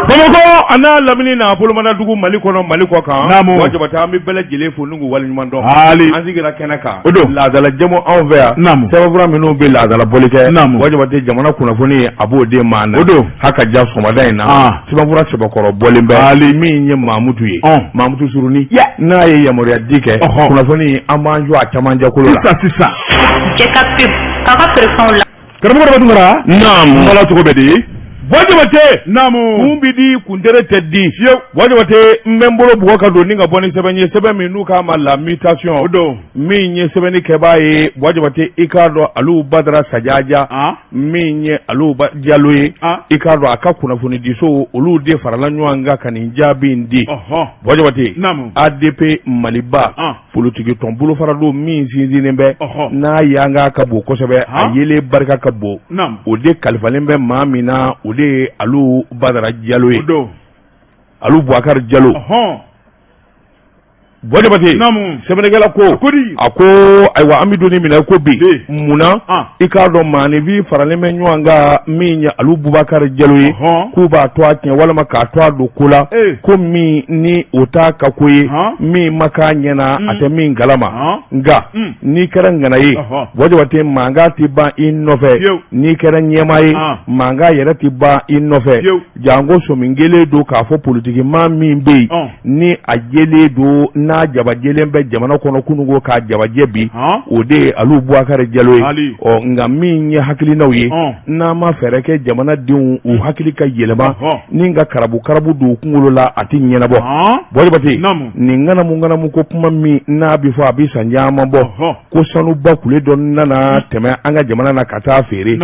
Bamakɔ ana lamini na bolomana dugu Mali kɔnɔ Mali kɔ kan wajibata an bɛ bɛɛ lajɛlen fo n'u waleɲuman dɔn an sigira kɛnɛ kan laadala jɛmu anw fɛ yan sɛbɛnfura minnu bɛ laadala bɔli kɛ wajibata jamana kunnafoni a b'o de maa na haka ja sɔgɔmada in na sɛbɛnfura sɛbɛkɔrɔ bɔlen bɛ min ye Mamutu ye Mamutu Suruni n'a ye yamaruya di kɛ kunnafoni an b'an jɔ a camancɛ kolo la sisan karamɔgɔ dɔ tungara bala cogo bɛ di wajibate kun bi di kuntere tɛ di wajibate n bɛ n bolo bugɔ ka don ni ka bɔ ni sɛbɛn ye sɛbɛn min n'u k'a ma la mutation min ye sɛbɛnni kɛbaa ye wajibate i k'a dɔn Alu Badara Sajaja min ye Alu Jalo ye i k'a dɔn a ka kunnafoni diso olu de farala ɲɔgɔn kan ka nin jaabi in di wajibate ADP Maliba politiki tɔn bolofarado min sinsinnen bɛ n'a yanga ka bon kosɛbɛ a yelen barika ka bon o de kalifalen bɛ maa min na o de Alu Badara Jalo ye Alu Boubacar Jalo wajibate sɛbɛnnikɛla ko a ko ayiwa an bɛ don minɛ ko bi munna i k'a dɔn maanifi faralen bɛ ɲɔgɔn kan min ye Alu Boubacar Jalo ye k'u b'a to a tiɲɛ walima k'a to a don ko la ko min ni o t'a ka ko ye min ma k'a ɲɛna a tɛ min galama nka n'i kɛra ŋana ye wajibate mankan tɛ ban i nɔfɛ n'i kɛra ɲɛmaa ye mankan yɛrɛ tɛ ban i nɔfɛ janko somingelen don k'a fɔ politikimaa min bɛ yen ni a jɛlen don n'a jabajɛlen bɛ jamana kɔnɔ kunungo k'a jabajɛ bi o de ye Alu Boubacar Jalo ye nka min ye hakilinaw ye n'a ma fɛɛrɛ kɛ jamanadenw u hakili ka yɛlɛma ni ka karabu don kunkolo la a tɛ ɲɛnabɔ wajibate nin ŋanamu ko kuma min n'a bɛ fɔ a bɛ san caman bɔ ko sanuba kule dɔ nana tɛmɛ an ka jamana na ka taa feere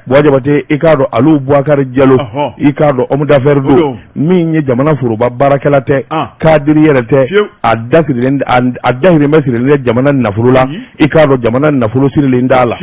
wajibate i k'a dɔn Alu Boubacar Jalo i k'a dɔn homme d'affaires don min ye jamana foroba baarakɛla tɛ kadiri yɛrɛ tɛ a dahirimɛ sirilen jamana nafolo la i k'a dɔn jamana nafolo sirilen t'a la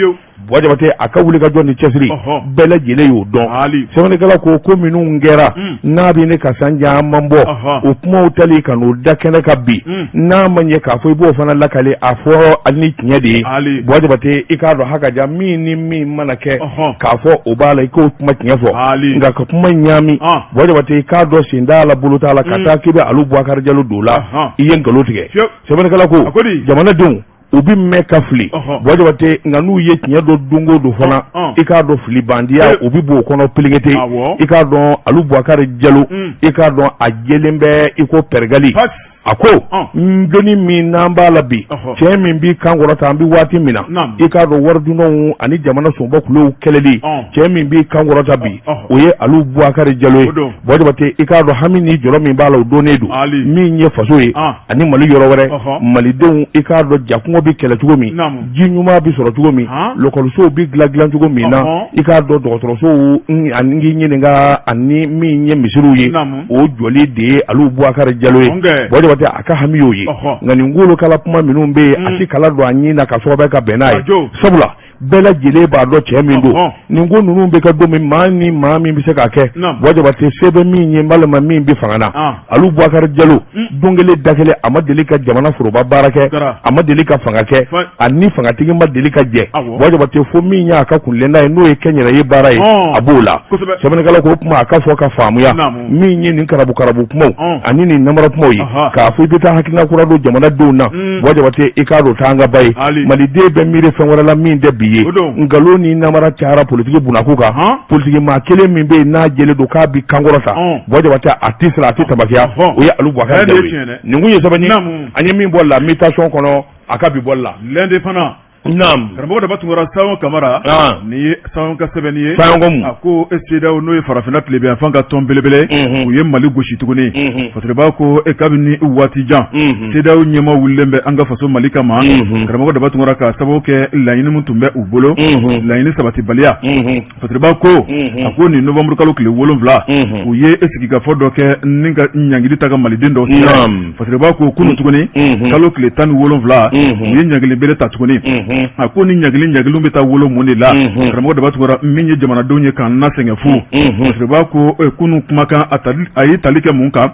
wajibate a ka wuli ka jɔ ni cɛsiri bɛɛ lajɛlen y'o dɔn sɛbɛnnikɛla ko minnu kɛra n'a bɛ ne ka san caman bɔ o kumaw tali ka n'o da kɛnɛ ka bi n'a ma ɲɛ k'a fɔ i b'o fana lakale a fɔ hali ni tiɲɛ de ye wajibate i k'a dɔn hakaja min ni min mana kɛ k'a fɔ o b'a la i k'o kuma tiɲɛ fɔ nka ka kuma ɲaami wajibate i k'a dɔn sen t'a la bolo t'a la ka taa k'i bɛ Alu Boubacar Jalo don la i ye nkalon tigɛ sɛbɛnnikɛla ko jamanadenw u bɛ mɛn ka fili wajibate nka n'u ye tiɲɛ dɔ don o don fana i k'a dɔn fili bandiya u bɛ b'o kɔnɔ pelegete i k'a dɔn Alu Boubacar Jalo i k'a dɔn a jɛlen bɛ i ko pɛrɛgali a ko doni min n'an b'a la bi cɛ min b'i kan kɔrɔta an bɛ waati min na i k'a dɔn waridunnaw ani jamana sonbakulew kɛlɛli cɛ min b'i kan kɔrɔta bi o ye Alu Boubacar Jalo ye wajibate i k'a dɔn hami ni jɔrɔ min b'a la o donnen don min ye faso ye ani Mali yɔrɔ wɛrɛ malidenw i k'a dɔn jakungɔ bɛ kɛlɛ cogo min ji ɲuman bɛ sɔrɔ cogo min lɔkɔlisow bɛ dilan cogo min na i k'a dɔn dɔgɔtɔrɔsow ani k'i ɲininka ani min ye misiriw ye o jɔli de ye Alu Boubacar Jalo ye a ka hami y'o ye nka nin ngolo kala kuma minnu bɛ yen a ti kala don a ɲin na ka sababu ka bɛn n'a ye sabula bɛɛ lajɛlen b'a dɔn cɛ min don nin ko ninnu bɛ ka don min maa ni maa min bɛ se k'a kɛ wajibate sɛbɛn min ye walima min bɛ fanga na Alu Boubacar Jalo don kelen da kelen a ma deli ka jamana foroba baara kɛ a ma deli ka fanga kɛ ani fangatigi ma deli ka jɛ wajibate fo min y'a ka kunlenda ye n'o ye kɛnyɛrɛye baara ye a b'o la sɛbɛnnikɛla ko kuma a ka fɔ ka faamuya min ye nin karabu kumaw ani nin namara kumaw ye k'a fɔ i bɛ taa hakilina kura don jamanadenw na wajibate i k'a dɔn t'an ka ba ye maliden bɛ miiri fɛn wɛrɛ la min tɛ bi ye nkalon ni namara cayara politiki bunako kan politiki maa kelen min bɛ yen n'a jɛlen don k'a bi kankɔrɔta wajibate a tɛ sira a tɛ tabakiya o ye Alu Boubacar Jalo ye nin kun ye sɛbɛnni an ye min bɔ la mutation kɔnɔ a ka bi bɔli la l'indépendant karamɔgɔ daba tunkara Sango Kamara nin ye Sango ka sɛbɛnni ye a ko CEDEAO n'o ye farafinna tilebin fan ka tɔn belebele u ye Mali gosi tuguni fasoden b'a ko kabini waati jan CEDEAO ɲɛma wulilen bɛ an ka faso Mali kama karamɔgɔ daba tunkara ka sababu kɛ laɲini min tun bɛ u bolo laɲini sabatibaliya fasoden b'a ko a ko nin novembre kalo tile 7 u ye sigikafɔ dɔ kɛ ni ka ɲangili ta ka maliden dɔ sira fasoden b'a ko kunun tuguni kalo tile 17 u ye ɲangili bere ta tuguni a ko ni ɲagili bɛ taa wolo mun de la karamɔgɔ daba tugura min ye jamanadenw ye k'an na sɛgɛn fu parce b'a ko kunun kumakan a ye tali kɛ mun kan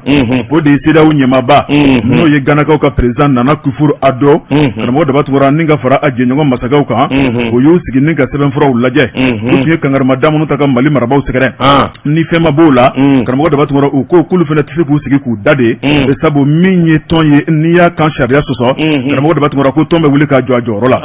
o de ye CEDEAO ɲɛmaaba n'o ye Ganakaw ka président Nana Akufo Addo karamɔgɔ daba tugura ni ka fara a jɛɲɔgɔn masakɛw kan o y'u sigi ni ka sɛbɛnfuraw lajɛ u tun ye kangarida minnu ta ka Mali marabaw sɛgɛrɛ ni fɛn ma b'o la karamɔgɔ daba tugura u ko k'olu fana tɛ se k'u sigi k'u da de sabu min ye tɔn ye n'i y'a kan sariya sɔsɔ karamɔgɔ daba tugura ko tɔn bɛ wuli k'a jɔ a jɔyɔrɔ la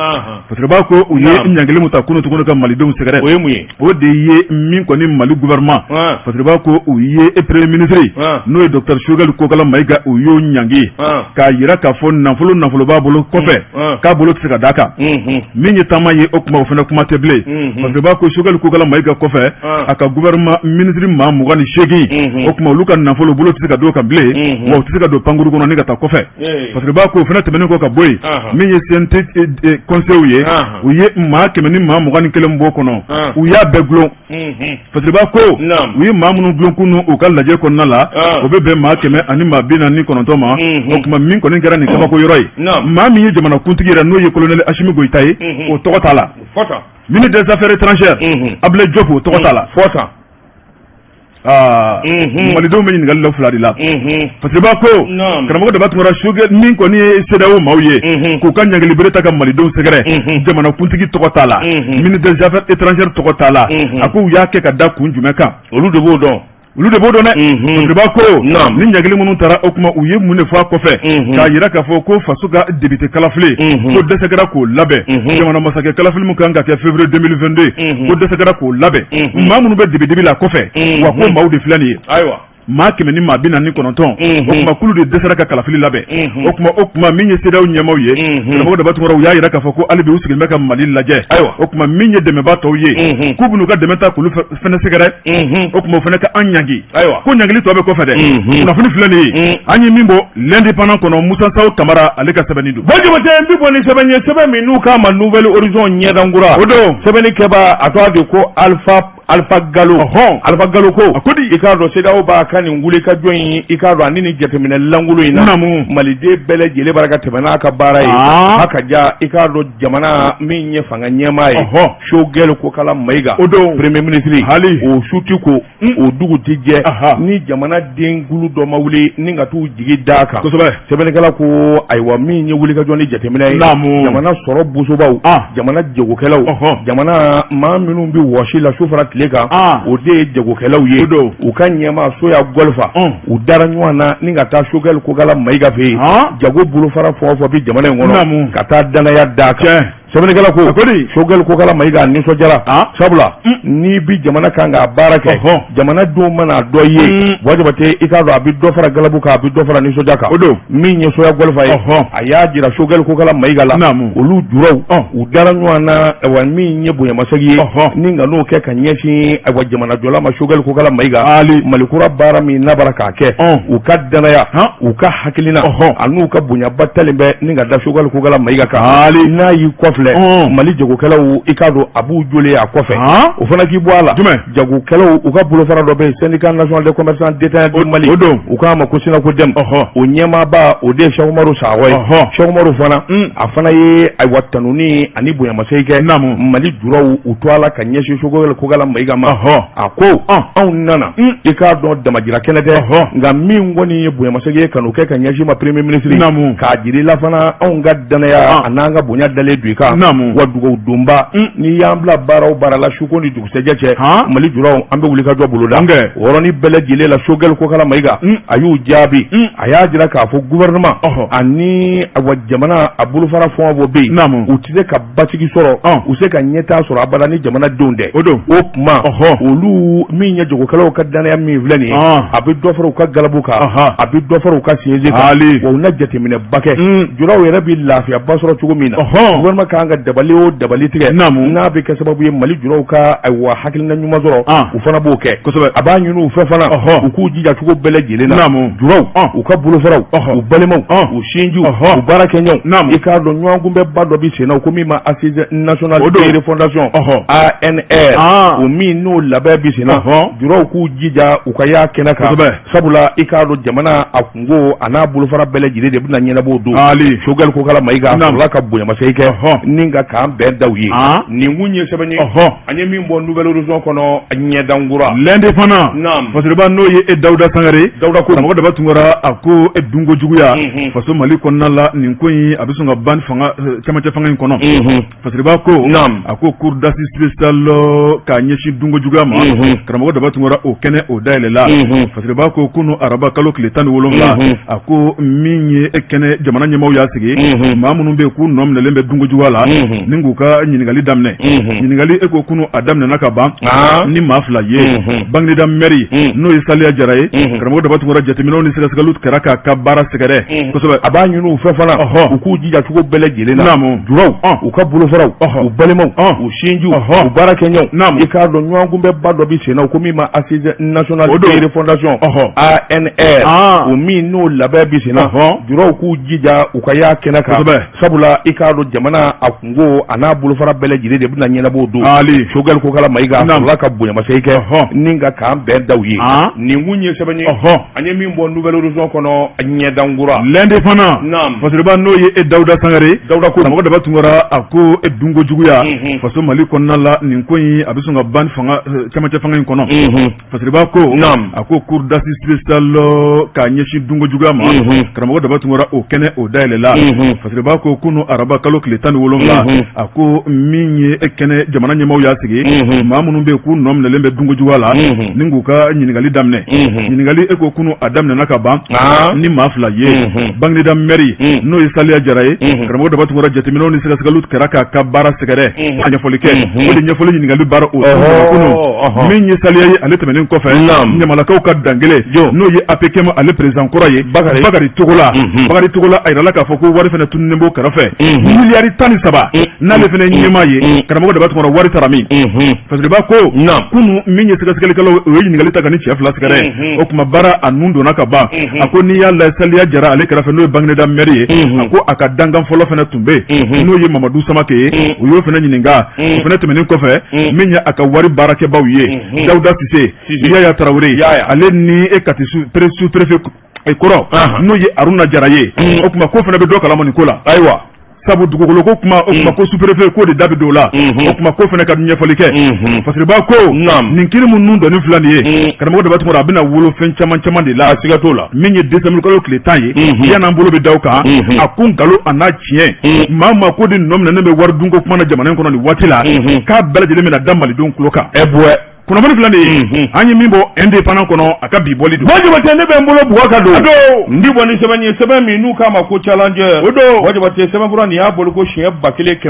parce que b'a ko u ye ɲangili mun ta kunun tuguni ka malidenw sɛgɛrɛ o ye mun ye o de ye min kɔni Mali gouvernement parce que b'a ko u ye premier ministre n'o ye Dr Choguel Kokala Mayiga u y'o ɲangi k'a yira k'a fɔ nafolo b'a bolo kɔfɛ k'a bolo tɛ se ka d'a kan min ye taama ye o kuma o fana kuma tɛ bilen parce que b'a ko Choguel Kokala Mayiga kɔfɛ a ka gouvernement ministre maa 28 o kuma olu ka nafolo bolo tɛ se ka don kan bilen wa u tɛ se ka don pankuru kɔnɔ ni ka taa kɔfɛ parce que b'a ko o fana tɛmɛnen kɔ ka bɔ yen min ye CNT conseil ye u ye maa 100 ni maa 21 b'o kɔnɔ u y'a bɛɛ gulon parce que b'a ko u ye maa minnu gulon kunu u ka lajɛ kɔnɔna la o bɛ bɛn maa 100 ani maa 49 ma o kuma min kɔni kɛra nin kabako yɔrɔ ye maa min ye jamanakuntigi yɛrɛ n'o ye colonel Assimi Goïta ye o tɔgɔ t'a la ministre des affaires étrangères Ablaye Diop o tɔgɔ t'a la malidenw bɛ ɲininkali la fila de la parce que b'a ko karamɔgɔ daba tugura Choguel min kɔni ye CEDEAO maaw ye k'u ka ɲangili bere ta ka malidenw sɛgɛrɛ jamanakuntigi tɔgɔ t'a la ministre des affaires étrangères tɔgɔ t'a la a ko u y'a kɛ ka da kun jumɛn kan olu de b'o dɔn dɛ parce que b'a ko ni ɲagili minnu taara o kuma u ye mun de fɔ a kɔfɛ k'a yira k'a fɔ ko faso ka député kalafile ko dɛsɛ kɛra k'o labɛn jamana masakɛ kalafili min kan ka kɛ février 2022 ko dɛsɛ kɛra k'o labɛn maa minnu bɛ dibi la kɔfɛ wa ko maaw de filɛ nin ye maa 100 ni maa 49 o kuma kulu de dɛsɛra ka kalafili labɛn o kuma min ye CEDEAO ɲɛmaw ye karamɔgɔ daba tugura u y'a yira k'a fɔ ko hali bi u sigilen bɛ ka Mali lajɛ o kuma min ye dɛmɛba tɔw ye k'u bɛn'u ka dɛmɛ ta k'olu fɛnɛ sɛgɛrɛ o kuma o fɛnɛ ka an ɲangi ko ɲangili tɔ bɛ kɔfɛ dɛ kunnafoni filɛ nin ye an ye min bɔ l'indépendant kɔnɔ Musa Saw Kamara ale ka sɛbɛnni don Jabate n bɛ bɔ ni sɛbɛn ye sɛbɛn min n'u k'a ma Nouvelle Horizon ɲɛdankura o don sɛbɛnni kɛba a tɔgɔ de ko Alpha Gallo ko a ko di i k'a dɔn CEDEAO b'a ka nin wuli ka jɔn in i k'a dɔn ani ni jateminɛ langolo in na maliden bɛɛ lajɛlen b'a ka tɛmɛ n'a ka baara ye a ka ja i k'a dɔn jamana min ye fanga ɲɛmaa ye Choguel Kokala Mayiga o don premier ministre hali o suti ko o dugu ti jɛ ni jamana den gulu dɔ ma wuli ni ka t'u jigi d'a kan sɛbɛnnikɛla ko ayiwa min ye wuli ka jɔn ni jateminɛ ye jamana sɔrɔ bosobaw jamana jagokɛlaw jamana maa minnu bɛ wɔsi la su fara tile kan o de ye jagokɛlaw ye u ka ɲɛmaa Soya Golfa u dara ɲɔgɔn na ni ka taa Choguel Kokala Mayiga fɛ yen jago bolofara fɛn o fɛn bɛ jamana in kɔnɔ ka taa danaya d'a kan sɛbɛnnikɛla ko Choguel Kokala Mayiga nisɔndiyara sabula ni bi jamana kan k'a baara kɛ jamanadenw mana dɔ ye Jabate i k'a dɔn a bɛ dɔ fara galabu kan a bɛ dɔ fara nisɔndiya kan o don min ye Soya Golfa ye a y'a jira Choguel Kokala Mayiga la olu juraw u dara ɲɔgɔn na wa min ye bonyamasegin ye ni ka n'o kɛ ka ɲɛsin ayiwa jamanajɔla ma Choguel Kokala Mayiga malikura baara min labara k'a kɛ u ka danaya u ka hakilina a n'u ka bonyaba talen bɛ ni ka da Choguel Kokala Mayiga kan n'a y'i kɔfilɛ Mali jagokɛlaw i k'a dɔn a b'u jole a kɔfɛ o fana k'i bɔ a la jagokɛlaw u ka bolofara dɔ bɛ yen syndicat national des commerçants détaillants du Mali u k'a ma ko Sinako Dɛmu o ɲɛmaaba o de ye Cheikh Umaru Sakɔ ye Cheikh Umaru fana a fana ye ayiwa tanuni ani bonyamasegin kɛ Mali juraw u to a la ka ɲɛsin Choguel Kokala Mayiga ma a ko anw nana i k'a dɔn damajira kɛnɛ tɛ nka min kɔni ye bonyamasegin ye ka n'o kɛ ka ɲɛsin ma premier ministre k'a jira i la fana anw ka danaya a n'an ka bonya dalen don i kan wa dugawu donba ni y'an bila baara o baara la suko ni dugusɛjɛ cɛ Mali juraw an bɛ wuli ka jɔ boloda o yɔrɔnin bɛɛ lajɛlen la Choguel Kokala Mayiga a y'u jaabi a y'a jira k'a fɔ gouvernement ani awa jamana a bolofara fɛn o fɛn bɛ yen u tɛ se ka basigi sɔrɔ u se ka ɲɛtaa sɔrɔ abada ni jamanadenw tɛ o kuma olu min ye jagokɛlaw ka danaya min filɛ nin ye a bɛ dɔ fara u ka galabu kan a bɛ dɔ fara u ka siège kan wa u na jateminɛba kɛ juraw yɛrɛ bɛ lafiyaba sɔrɔ cogo min na gouvernement kan ka dabali o dabali tigɛ n'a bɛ kɛ sababu ye Mali juraw ka ayiwa hakilina ɲuman sɔrɔ u fana b'o kɛ a b'a ɲini u fɛ fana u k'u jija cogo bɛɛ lajɛlen na juraw u ka bolofaraw u balimaw u sinjiw u baarakɛɲɔgɔnw i k'a dɔn ɲɔgɔn bɛ ba dɔ bi sen na ko min ma assise nationale de refondation ANR o min n'o labɛn bi sen na juraw k'u jija u ka y'a kɛnɛ kan sabula i k'a dɔn jamana a kungo a n'a bolofara bɛɛ lajɛlen de bɛna ɲɛnabɔ o don Choguel Kokala Mayiga a sɔrɔla ka bonyamasegin kɛ ninga kan bɛɛ daw ye nin kun ye sɛbɛn ye an ye min bɔ nouvelle horizon kɔnɔ ɲɛdangura lundi fana fasoliba n'o ye Dawuda Sangare ko karamɔgɔ daba tungara a ko dunko juguya faso Mali kɔnɔna la nin ko in a bɛ sɔn ka ban fanga cɛmancɛ fanga in kɔnɔ fasoliba ko a ko cour d'assises spéciale k'a ɲɛsin dunko juguya ma karamɔgɔ daba tungara o kɛnɛ o dayɛlɛla fasoliba ko kunu araba kalo tile 17 a ko min ye kɛnɛ jamana ɲɛmaaw y'a sigi maa minnu bɛ k'u nɔ minɛlen bɛ dunko juguya la ni k'u ka ɲininkali daminɛ ɲininkali e ko kunu a daminɛna ka ban ni maa 2 ye Bagineda mairie n'o ye Saliya Jara ye karamɔgɔ daba tungara jateminɛw ni sɛgɛsɛgɛliw kɛra k'a ka baara sɛgɛrɛ kosɛbɛ a b'a ɲini u fɛ fana u k'u jija cogo bɛɛ lajɛlen na juraw u ka bolofaraw u balimaw u sinjiw u baarakɛɲɔgɔnw i k'a dɔn ɲɔgɔn kunbɛ ba dɔ bɛ sen na ko min ma assise nationale de fondation ANR o min n'o labɛn bɛ sen na juraw k'u jija u ka y'a kɛnɛ kan sabula i k'a dɔn jamana a kungo a n'a bolofara bɛɛ lajɛlen de bɛna ɲɛnabɔ o don Choguel ko kala Mayiga a sɔrɔla ka bonyamasegin kɛ ni ka kan bɛɛ daw ye nin kun ye sɛbɛn ye an ye min bɔ nouvelle horizon kɔnɔ ɲɛdangura lundi fana fasoliba n'o ye Dawuda Sangare ko karamɔgɔ daba tungara a ko dunko juguya faso Mali kɔnɔna la nin ko in a bɛ sɔn ka ban fanga cɛmancɛ fanga in kɔnɔ fasoliba ko a ko cour d'assises spéciale k'a ɲɛsin dunko juguya ma karamɔgɔ daba tungara o kɛnɛ o dayɛlɛla fasoliba ko kunu araba kalo tile 17 a ko min ye kɛnɛ jamana ɲɛmaaw y'a sigi maa minnu bɛ k'u nɔ minɛlen bɛ dunko juguya la ni k'u ka ɲininkali daminɛ ɲininkali e ko kunu a daminɛna ka ban ni maa 2 ye Bagineda mairie n'o ye Saliya Jara ye karamɔgɔ daba tungara jateminɛw ni sɛgɛsɛgɛliw kɛra k'a ka baara sɛgɛrɛ a ɲɛfɔli kɛ o de ɲɛfɔli ɲininkali baara o kunu min ye Saliya ye ale tɛmɛnen kɔfɛ ɲamalakaw ka dangele n'o ye APKM ale président kɔrɔ ye Bakari Togola a yirala k'a fɔ ko wari fana tununnen b'o kɛrɛfɛ miliyari 13 n'ale fana ɲɛmaa ye karamɔgɔ daba tungara wari tara min fasoliba ko kunu min ye sɛgɛsɛgɛlikɛlaw o ye ɲininkali ta ka ni cɛ 2 sɛgɛrɛ o tuma baara a nun donna ka ban a ko n'i y'a lajɛ Saliya Jara ale kɛrɛfɛ n'o ye Bagineda mairie ye a ko a ka dankan fɔlɔ fana tun bɛ n'o ye Mamadu Samake ye o y'o fana ɲininka o fana tɛmɛnen kɔfɛ min ye a ka wari baarakɛbaaw ye Dawuda Sise Yaya Tarawele ale ni Kati sous-préfet kɔrɔ n'o ye Aruna Jara ye o tuma ko fana bɛ dɔ kalama nin ko la ayiwa sabu dugukolo ko kuma o kuma ko sous-préfet ko de da bɛ don o la o kuma ko fana ka ɲɛfɔli kɛ fasoliba ko nin kiri minnu dɔnni filɛ nin ye karamɔgɔ daba tungara a bɛna wolo fɛn caman de la siga t'o la min ye décembre kalo tile 10 ye yan'an bolo bɛ da o kan a ko nkalon a n'a tiɲɛ maa ko de nɔ minɛ ne bɛ wari dunko kuma na jamana in kɔnɔ nin waati la k'a bɛɛ lajɛlen bɛna da malidenw tulo kan kunnafoni filɛ nin ye an ye min bɔ indépendant kɔnɔ a ka bi bɔli don Wajibate ne bɛ n bolo bugɔ ka don n di bɔ ni sɛbɛn ye sɛbɛn min n'u k'a ma ko challenger o don Wajibate sɛbɛnfura nin y'a bolo ko siɲɛ 1550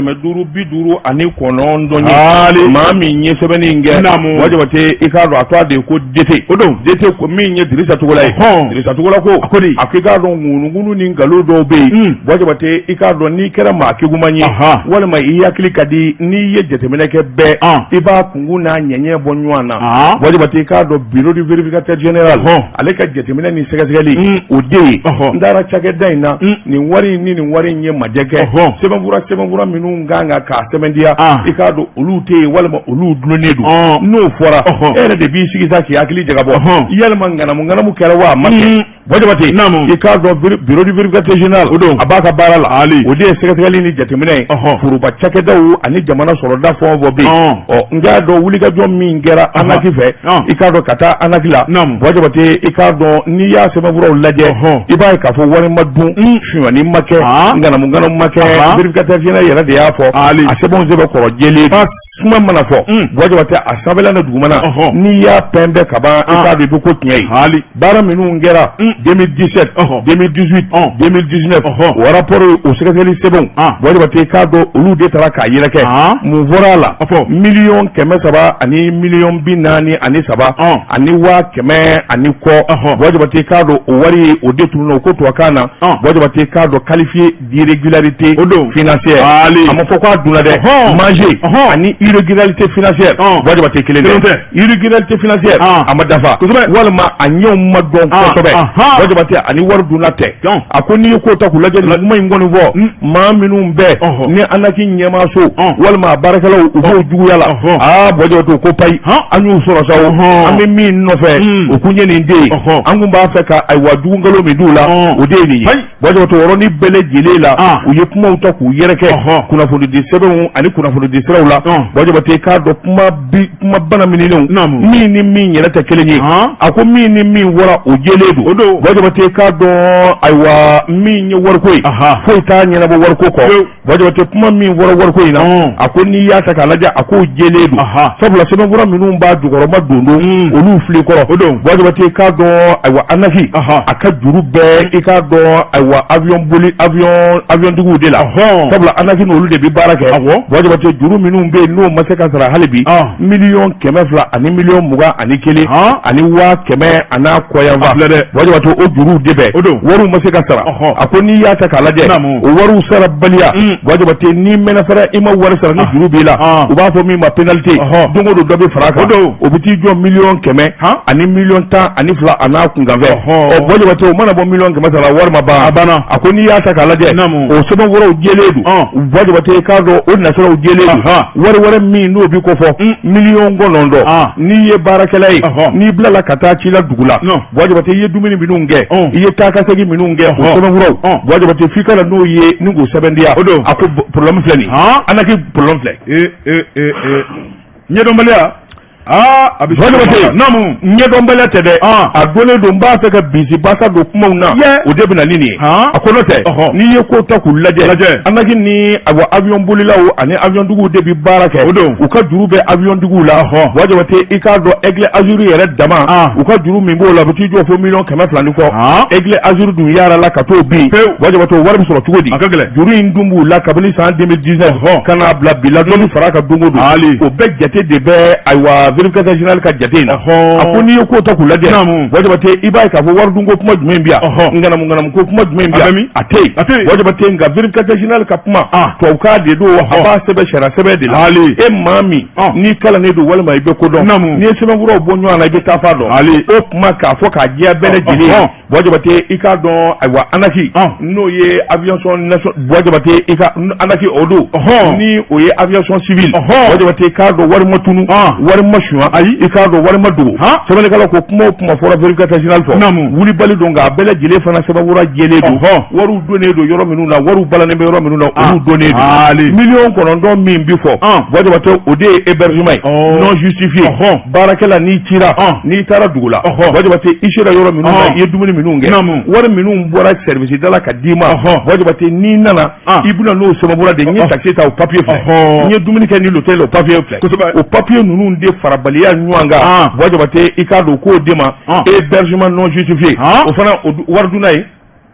ye maa min ye sɛbɛnni in kɛ Wajibate i k'a dɔn a tɔgɔ de ye ko Dete o don Dete ko min ye Dirisa Togola ye Dirisa Togola ko a k'i k'a dɔn ŋunuŋunu ni nkalon dɔw bɛ yen Wajibate i k'a dɔn n'i kɛra maa keguman ye walima i hakili ka di n'i ye jateminɛ kɛ bɛɛ i b'a kungun n'a ɲɛɲɛ bɔ ɲɔgɔn na Wajibate k'a dɔn bureau du vérificateur général ale ka jateminɛ ni sɛgɛsɛgɛli o de ye n taara cakɛda in na nin wari ni nin wari in ye majɛ kɛ sɛbɛnfura minnu kan ka k'a sɛbɛntiya i k'a dɔn olu tɛ yen walima olu dulonnen don n'o fɔra e yɛrɛ de b'i sigi sa k'i hakili jagabɔ yalima ŋanamu kɛra wa a ma kɛ Wajibate i k'a dɔn bureau du vérificateur général o don a b'a ka baara la o de ye sɛgɛsɛgɛli ni jateminɛ ye foroba cakɛdaw ani jamana sɔrɔda fɛn o fɛn bɛ yen n y'a dɔn wulikajɔ min kɛra anaki fɛ i k'a dɔn ka taa anaki la Wajibate i k'a dɔn n'i y'a sɛbɛnfuraw lajɛ i b'a ye k'a fɔ wari ma dun suɲɛni ma kɛ ŋanamu ma kɛ vérificateur général yɛrɛ de y'a fɔ a sɛbɛnw sɛbɛn kɔrɔ jɛlen kuma mana fɔ Wajibate a sanfɛla ni dugumana n'i y'a pɛnbɛn ka ban i k'a dɔn i bɛ ko tiɲɛ ye baara minnu kɛra 2017 2018 2019 o rapport o sɛgɛsɛgɛli sɛbɛnw Wajibate i k'a dɔn olu de taara k'a yɛrɛkɛ mun fɔra a la 1,300,000 ani 1,043,000 ani 100,000 ani kɔ Wajibate i k'a dɔn o wari o de tununa o ko tubabukan na Wajibate i k'a dɔn qualifié d'irrégularité financière a ma fɔ k'a dunna dɛ manger ani irrégularité financière wajaba te kelen irrégularité financière amadafa walma anyo madon ko tobe wajaba te ani war dunate akoni ko ta kulaje nguma ngoni vo ma minum be ni anaki nyema so walma barakala ubo jugu yala wajaba to ko pai anyu soro sawo ami min no fe o kunye ni ndi angu ba feka ay wadu ngalo mi dula o de ni wajaba to woroni bele jilela u yekuma uta ku yereke kuna fodi de sebe ani kuna fodi de srawla wajaba te ka do kuma bana mininu mini min yela ta kelenye ako mini min wara o jeledu wajaba te ka do aywa min warkoi foi ta nyana bo warko ko wajaba te kuma min wara warkoi na ako ni ya ta kalaja ako jeledu sabula sebe wara minum ba dugoro ma dondo olu fli ko wajaba te ka do aywa anafi aka juru be ika do aywa avion dugu de la sabula anafi no olu de bi baraka wajaba te juru minum be no masaka sara halibi million kɛmɛ fila ani million mugan ani kelen ani waa kɛmɛ ana koyanfa wajaba to o juru de bɛ wariw ma se ka sara a ko n'i y'a ta k'a lajɛ o wariw sara baliya wajaba te ni mɛnɛ fɛrɛ i ma wari sara ni juru b'i la u b'a fɔ min ma pénalité don o don dɔ bɛ fara kan o bɛ t'i jɔ million kɛmɛ ani million tan ani fila a n'a kunkanfɛ wajaba te o mana bɔ million kɛmɛ sara wari ma ban a ko n'i y'a ta k'a lajɛ o sɛbɛn wɛrɛw jɛlen don wajaba te k'a dɔn o nasiraw jɛlen don wari wɛrɛ min n'o bi ko fɔ million gonondo ni ye barakɛla ye ni bilala ka taa ci la dugu la wajaba te ye dumuni minnu kɛ i ye taa ka segin minnu kɛ o sɛbɛnfuraw wajaba te f'i ka na n'o ye ni k'o sɛbɛndiya a ko problème filɛ nin anaki problème filɛ ɲɛdɔnbaliya a bɛ namu ɲɛdɔnbaliya tɛ dɛ a donnen don n b'a fɛ ka bisi basa don kumaw na o de bɛ na ni nin ye a ko n'o tɛ n'i ye ko ta k'u lajɛ anaki ni avion bolilaw ani avion tigiw de bi baara kɛ u ka juru bɛ avion tigiw la wajaba te i k'a dɔn aigle azur yɛrɛ dama u ka juru min b'o la u bɛ t'i jɔ fo million kɛmɛ fila ni kɔ aigle azur dun yaara la ka t'o bin wajaba te o wari bɛ sɔrɔ cogo di juru in dun b'u la kabini san 2019 ka n'a bila bi la dɔnni fara ka don o don o bɛɛ jate de bɛ ayiwa vérificateur général ka jate in na a ko n'i ye ko ta k'u lajɛ wajaba te i b'a ye k'a fɔ wari dun ko kuma jumɛn bi yan nganamu ko kuma jumɛn bi yan a tɛ yen wajaba te nka vérificateur général ka kuma tubabukan de don a b'a sɛbɛn sariya sɛbɛn de la e maa min n'i kalannen don walima i bɛ ko dɔn n'i ye sɛbɛnfuraw bɔ ɲɔgɔn na i bɛ taa fa dɔn o kuma k'a fɔ k'a diya bɛɛ lajɛlen wajaba te i k'a dɔn ayiwa anaki n'o ye aviation wajaba te i ka anaki o don ni o ye aviation civile wajaba te i k'a dɔn wari ma tunu wari ma suɲɛ ayi i k'a dɔn wari ma dogo sɛbɛnnikɛlaw ko kuma o kuma fɔra vérificateur général fɔ wulibali don nka a bɛɛ lajɛlen fana sɛbɛnfura jɛlen don wariw donnen don yɔrɔ minnu na wariw balannen bɛ yɔrɔ minnu na olu donnen don million 9 min bi fɔ wajaba te o de ye hébergement ye non justifié baarakɛla n'i cira n'i taara dugu la wajaba te i sera yɔrɔ minnu na i ye dumuni minnu kɛ wari minnu bɔra service dala ka d'i ma wajaba te n'i nana i bɛna n'o sɛbɛnfura de n ye taxi ta o papier filɛ n ye dumuni kɛ ni l'hôtel o papier filɛ o papier ninnu de farabaliya ɲɔgɔn kan wajaba te i k'a dɔn k'o de ma hébergement non justifié o fana wari dunna ye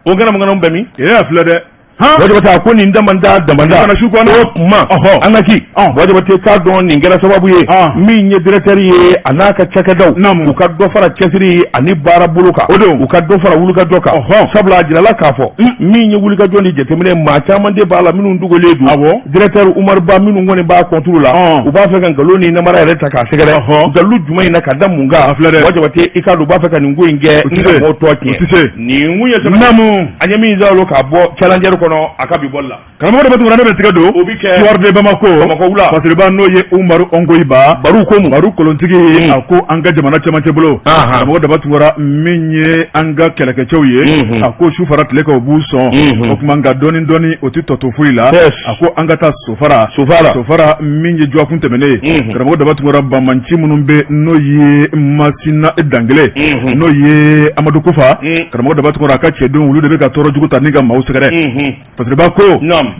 o ganamu bɛ min filɛ dɛ wajaba te a ko nin damanda o kuma anaki wajaba te k'a dɔn nin kɛra sababu ye min ye directeur ye a n'a ka cakɛdaw u ka dɔ fara cɛsiri ani baara bolo kan u ka dɔ fara wulikajɔ kan sabula a jirala k'a fɔ min ye wulikajɔ ni jateminɛ maa caman de b'a la minnu dogolen don directeur Umar Ba minnu kɔni b'a contrôle la u b'a fɛ ka nkalon ni namara yɛrɛ ta k'a sɛgɛrɛ nkalon jumɛn in na ka da mun kan wajaba te i k'a dɔn u b'a fɛ ka nin ko in kɛ mɔgɔw tɔ tiɲɛ nin kun ye sɛbɛn an ye min zalo k'a bɔ challenger kɔnɔ a ka bi bɔli la karamɔgɔ de bɛ tuguni ne bɛ tigɛ don o bi kɛ Tuwar de Bamako wula Fasiriba n'o ye Umaru Ongoyiba Baru ko Baru kolontigi a ko an ka jamana cɛmancɛ bolo karamɔgɔ daba tugura min ye an ka kɛlɛkɛcɛw ye a ko su fara tile kan o b'u sɔn o tuma nka dɔɔni o tɛ tɔto foyi la a ko an ka taa sofara min ye jɔkun tɛmɛnen karamɔgɔ daba tugura bamanci minnu bɛ n'o ye Masina Dangele n'o ye Amadu Kufa karamɔgɔ daba tugura a ka cɛdenw olu de bɛ ka tɔɔrɔ jugu ta ni ka maaw sɛgɛrɛ Fasiriba ko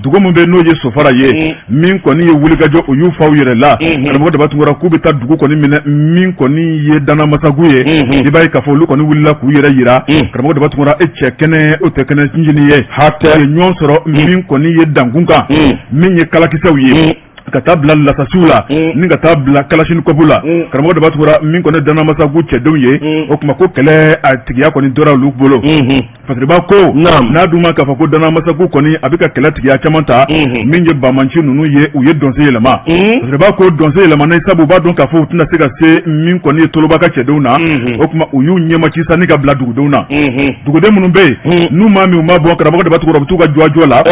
dugu min bɛ n'o ye sofara ye min kɔni ye wulikajɔ o y'u faw yɛrɛ la karamɔgɔ daba tugura k'u bɛ taa dugu kɔni minɛ min kɔni ye danamasagu ye i b'a ye k'a fɔ olu kɔni wulila k'u yɛrɛ yira karamɔgɔ daba tugura e cɛ kɛnɛ o tɛ kɛnɛ sinjini ye hatɛ ye ɲɔgɔn sɔrɔ min kɔni ye dankun kan min ye kalakisɛw ye ka taa bila lasasiw la ni ka taa bila kalasini kɔpu la karamɔgɔ daba tugura min kɔni danamasagu cɛdenw ye o tuma ko kɛlɛ a tigiya kɔni dɔra olu bolo fasiriba ko n'a dun ma k'a fɔ ko danamasagu kɔni a bɛ ka kɛlɛ tigiya caman ta min ye bamanci ninnu ye u ye dɔnse yɛlɛma fasiriba ko dɔnse yɛlɛma sabu u b'a dɔn k'a fɔ u tɛna se ka se min kɔni ye toloba ka cɛdenw na o tuma u y'u ɲɛmaci sanni ka bila dugudenw na duguden minnu bɛ yen n'u maa min u ma bɔ karamɔgɔ de b'a tugura u bɛ t'u ka jɔjɔ la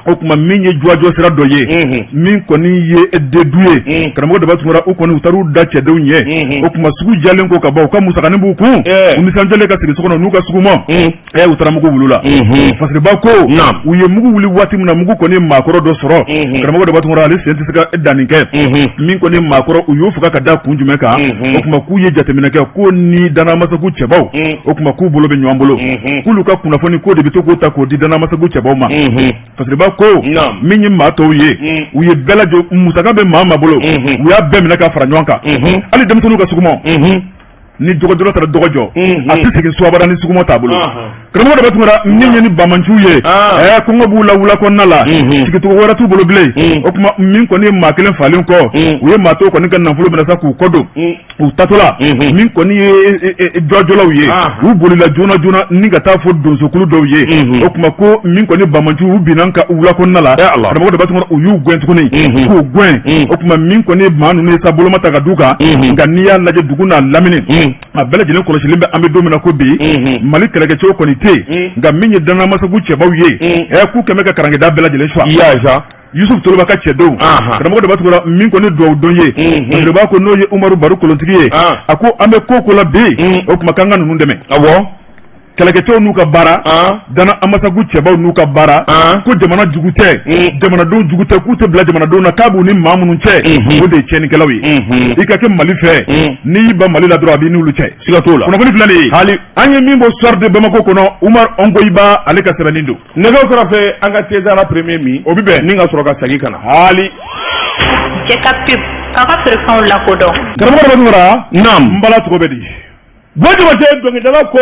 o tuma min ye jɔjɔ sira dɔ ye min kɔni ye dedu ye karamɔgɔ de b'a tugura u kɔni u taara u da cɛdenw ye o tuma sugu jalen ko ka bɔ u ka musakanin b'u kun u nisɔnjɛlen ka sigi so kɔnɔ n'u ka sugumɔ u taara mugu wulu la fasiriba ko u ye mugu wuli waati min na mugu kɔni maakɔrɔ dɔ sɔrɔ karamɔgɔ de b'a tugura ale sen tɛ se ka danni kɛ min kɔni maakɔrɔ u y'u faga ka da kun jumɛn kan o tuma k'u ye jateminɛ kɛ ko ni danamasagu cɛbaw o tuma k'u bolo bɛ ɲɔgɔn bolo k'ulu ka kunnafoni ko de bɛ to k'o ta k'o di danamasagu cɛbaw ma fasiriba ko min ye maa tɔw ye u ye bɛɛ lajɛ musaka bɛ maa bolo u y'a bɛɛ minɛ ka fara ɲɔgɔn kan hali denmisɛnninw ka sugumɔ ni dɔgɔjɔ taara dɔgɔjɔ a tɛ segin suwabara ni sugumɔ t'a bolo karamɔgɔ de bɛ tugura min ye ni bamanciw ye kɔngɔ b'u la wula kɔnɔna la sigicogo wɛrɛ t'u bolo bilen o tuma min kɔni ye maa kelen falen kɔ u ye maa tɔw kɔni ka nafolo minɛ sa k'u kɔdon u tatɔla min kɔni ye jɔjɔlaw ye u bolila joona joona ni ka taa fɔ donsokulu dɔw ye o tuma ko min kɔni bamanciw u binna ka wula kɔnɔna la karamɔgɔ de bɛ tugura u y'u gɛn tuguni k'u gɛn o tuma min kɔni ye maa ninnu ye sa boloma ta ka d'u kan nka n'i y'a lajɛ dugu n'a lamini a bɛɛ lajɛlen kɔlɔsilen bɛ an bɛ don min na ko bi mali kɛlɛkɛcɛw kɔni tɛ yen nka min ye danamasagu cɛbaw ye k'u kɛmɛ ka karangeda bɛɛ lajɛlen suwa Yusuf Toloba ka cɛdenw karamɔgɔ de b'a tugura min kɔni duwawu don ye de b'a ko n'o ye Umaru Baru kolotigi ye a ko an bɛ ko la bi o tuma k'an ka ninnu dɛmɛ kɛlɛkɛcɛw n'u ka baara dana amasagu cɛbaw n'u ka baara ko jamana jugu tɛ jamanadenw jugu tɛ k'u tɛ bila jamanadenw na k'a b'u ni maa minnu cɛ o de ye tiɲɛnikɛlaw ye i ka kɛ Mali fɛ n'i y'i ban Mali la dɔrɔn a b'i n'olu cɛ siga t'o la kunnafoni filɛ nin ye hali an ye min bɔ soir de Bamako kɔnɔ Umar Ongoyiba ale ka sɛbɛnni don nɛgɛw kɛrɛfɛ an ka César premier min o bi bɛn ni ka sɔrɔ ka segin ka na hali cɛ ka pip k'a ka feerefɛnw lakodɔn karamɔgɔ dɔ bɛ tugura n bala cogo bɛ di Bɔjɔbɔjɛ dɔnkilidala ko